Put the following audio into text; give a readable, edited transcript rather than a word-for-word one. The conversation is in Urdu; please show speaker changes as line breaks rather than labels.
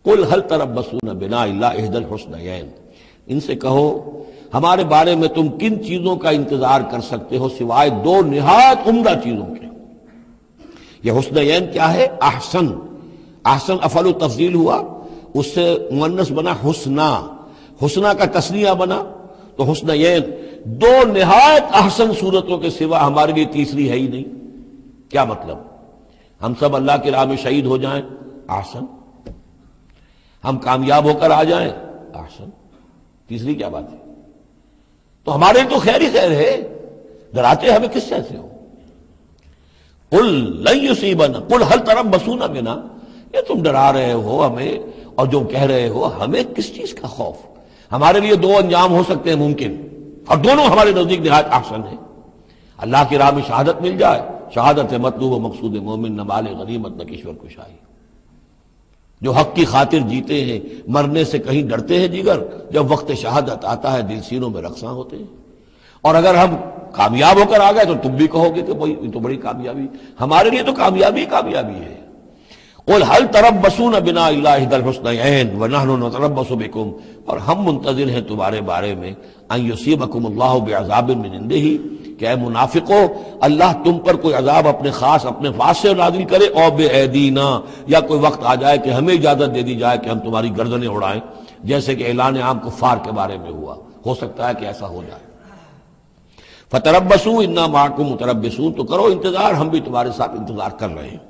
قل هل تربصون بنا الا احدى الحسنيين، ان سے کہو ہمارے بارے میں تم کن چیزوں کا انتظار کر سکتے ہو سوائے دو نہایت عمدہ چیزوں کے۔ یہ حسنیین کیا ہے؟ احسن، احسن افعل و تفضیل ہوا، اس سے مؤنث بنا حسنا، حسنا کا تثنیہ بنا تو حسنیین، دو نہایت احسن صورتوں کے سوا ہمارے لیے تیسری ہے ہی نہیں۔ کیا مطلب؟ ہم سب اللہ کی راہ میں شہید ہو جائیں، احسن، ہم کامیاب ہو کر آ جائیں، احسن، تیسری کیا بات ہے؟ تو ہمارے لیے تو خیر ہی خیر ہے، ڈراتے ہمیں کس سے ہو؟ قل لن یصیبنا، قل هل تربصون بنا، یہ تم ڈرا رہے ہو ہمیں اور جو کہہ رہے ہو ہمیں کس چیز کا خوف؟ ہمارے لیے دو انجام ہو سکتے ہیں ممکن، اور دونوں ہمارے نزدیک نہایت احسن ہے۔ اللہ کی راہ میں شہادت مل جائے، شہادت مطلوب و مقصود مومن، نہ مال غنیمت نہ کشور کشائی۔ جو حق کی خاطر جیتے ہیں، مرنے سے کہیں ڈرتے ہیں جگر، جب وقت شہادت آتا ہے دل سینوں میں رقصاں ہوتے ہیں۔ اور اگر ہم کامیاب ہو کر آ گئے تو تم بھی کہو گے کہ بھائی یہ تو بڑی کامیابی، ہمارے لیے تو کامیابی کامیابی ہے۔ قل هل تربصون بنا الا احدى الحسنيين ونحن نتربص بكم، اور ہم منتظر ہیں تمہارے بارے میں ان یصیبکم اللہ بعذاب من عنده، کہ اے منافقو اللہ تم پر کوئی عذاب اپنے خاص اپنے پاس سے نازل کرے، اور بے ایدینا، یا کوئی وقت آ جائے کہ ہمیں اجازت دے دی جائے کہ ہم تمہاری گردنیں اڑائیں، جیسے کہ اعلان عام کفار کے بارے میں ہوا، ہو سکتا ہے کہ ایسا ہو جائے۔ فتربصوا انا معکم متربصون، تو کرو انتظار، ہم بھی تمہارے ساتھ انتظار کر رہے ہیں۔